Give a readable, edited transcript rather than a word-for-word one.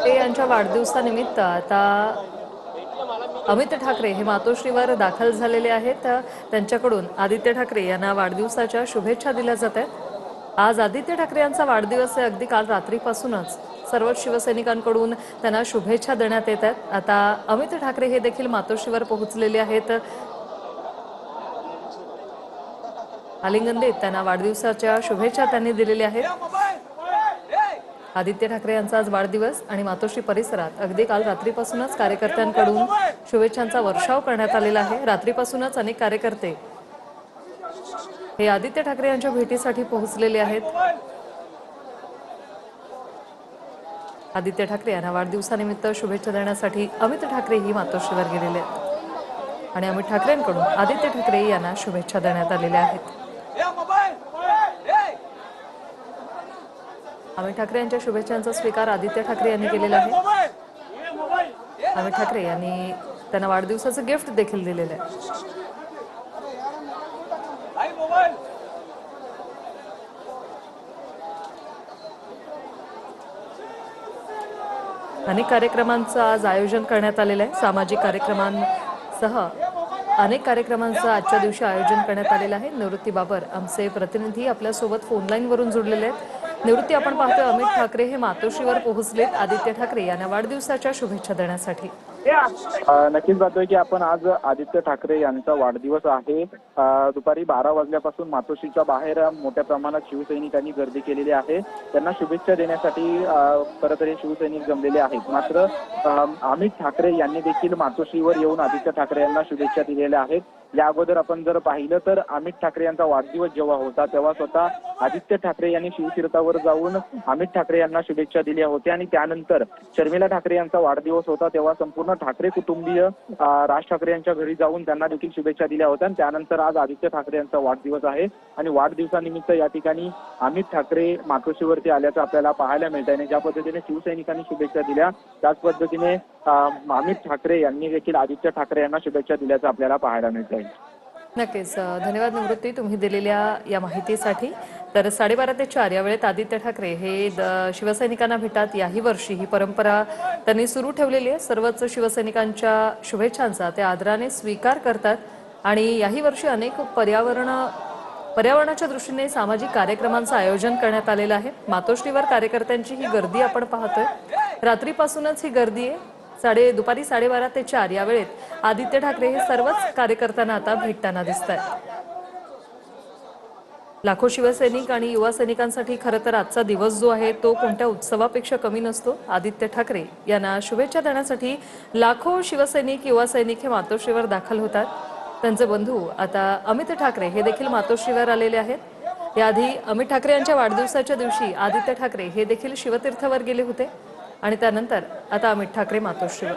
ते यांच्या वाढदिवसानिमित्त आता अमित ठाकरे हे मातोश्रीवर दाखल झालेले आहेत। त्यांच्याकडून आदित्य ठाकरे यांना वाढदिवसाच्या शुभेच्छा दिल्या जात आहेत। आज आदित्य ठाकरे यांचा वाढदिवस आहे। अगदी काल रात्रीपासूनच सर्व शिवसैनिकांकडून त्यांना शुभेच्छा देण्यात येत आहेत। आता अमित ठाकरे हे देखील मातोश्रीवर पोहोचलेले आहेत। आलिंगन देत त्यांना वाढदिवसाच्या शुभेच्छा त्यांनी दिलेल्या आहेत। आदित्य ठाकरे यांचा आज वाढदिवस आणि मातोश्री परिसरात अगदी काल रात्रीपासूनच कार्यकर्त्यांकडून शुभेच्छांचा वर्षाव करण्यात आलेला आहे। रात्रीपासूनच अनेक कार्यकर्ते हे आदित्य ठाकरे यांच्या भेटीसाठी पोहोचलेले आहेत। आदित्य ठाकरे यांना वाढदिवसानिमित्त शुभेच्छा देण्यासाठी अमित ठाकरे ही मातोश्रीवर गेलेले आहेत आणि अमित ठाकरेंकडून आदित्य ठाकरे यांना शुभेच्छा देण्यात आलेल्या आहेत। अमित ठाकरे यांच्या शुभेच्छांचा स्वीकार आदित्य ठाकरे यांनी केलेला आहे। अमित ठाकरे यांनी त्यांना वाढदिवसाचं गिफ्ट देखील दिलेलं आहे। अनेक कार्यक्रमांचं आज आयोजन करण्यात आलेलं आहे। सामाजिक कार्यक्रमांसह अनेक कार्यक्रमांचं आजच्या दिवशी आयोजन करण्यात आलेलं आहे। निवृत्ती बाबर आमचे प्रतिनिधी आपल्या सोबत फोन लाईन वरून जोडलेले आहेत। निवृत्ती, आपण पाहतोय अमित ठाकरे हे मातोश्रीवर पोहोचलेत आदित्य ठाकरे यांना वाढदिवसाच्या शुभेच्छा देण्यासाठी। नक्कीच पाहतोय की आपण आज आदित्य ठाकरे यांचा वाढदिवस आहे। दुपारी 12 वाजल्यापासून मातोश्रीच्या बाहेर मोठ्या प्रमाणात शिवसैनिकांनी गर्दी केलेली आहे। त्यांना शुभेच्छा देण्यासाठी खरं हे शिवसैनिक जमलेले आहेत। मात्र अमित ठाकरे यांनी देखील मातोश्रीवर येऊन आदित्य ठाकरे यांना शुभेच्छा दिलेल्या आहेत। या अगोदर आपण जर पाहिलं तर अमित ठाकरे यांचा वाढदिवस जेव्हा होता तेव्हा स्वतः आदित्य ठाकरे यांनी शिवतीर्थावर जाऊन अमित ठाकरे यांना शुभेच्छा दिल्या होत्या आणि त्यानंतर शर्मिला ठाकरे यांचा वाढदिवस होता तेव्हा संपूर्ण ठाकरे कुटुंबीय राज ठाकरे यांच्या घरी जाऊन त्यांना देखील शुभेच्छा दिल्या होत्या। आणि त्यानंतर आज आदित्य ठाकरे यांचा वाढदिवस आहे आणि वाढदिवसानिमित्त या ठिकाणी अमित ठाकरे मातोश्रीवरती आल्याचं आपल्याला पाहायला मिळत आहे। ज्या पद्धतीने शिवसैनिकांनी शुभेच्छा दिल्या त्याच पद्धतीने अमित ठाकरे यांनी देखील आदित्य ठाकरे यांना शुभेच्छा दिल्याचं आपल्याला पाहायला मिळत आहे। नक्कीच धन्यवाद निवृत्ती तुम्ही दिलेल्या या माहितीसाठी। तर 12:30 ते 4 या वेळेत आदित्य ठाकरे हे शिवसैनिकांना भेटतात। याही वर्षी ही परंपरा त्यांनी सुरू ठेवलेली आहे। सर्वच शिवसैनिकांच्या शुभेच्छांचा ते आदराने स्वीकार करतात आणि याही वर्षी अनेक पर्यावरणाच्या दृष्टीने सामाजिक कार्यक्रमांचं आयोजन करण्यात आलेलं आहे। मातोश्रीवर कार्यकर्त्यांची ही गर्दी आपण पाहतोय। रात्रीपासूनच ही गर्दी आहे। दुपारी 12:30 ते 4 या वेळेत आदित्य ठाकरे हे सर्वच कार्यकर्त्यांना आता भेटताना दिसत आहेत। लाखो शिवसैनिक आणि युवा सैनिकांसाठी खरं तर आजचा दिवस जो आहे तो कोणत्या उत्सवापेक्षा कमी नसतो। आदित्य ठाकरे यांना शुभेच्छा देण्यासाठी लाखो शिवसैनिक युवा सैनिक हे मातोश्रीवर दाखल होतात। त्यांचे बंधू आता अमित ठाकरे हे देखील मातोश्रीवर आलेले आहेत। याआधी अमित ठाकरे यांच्या वाढदिवसाच्या दिवशी आदित्य ठाकरे हे देखील शिवतीर्थावर गेले होते आणि त्यानंतर आता अमित ठाकरे मातोश्रीवर।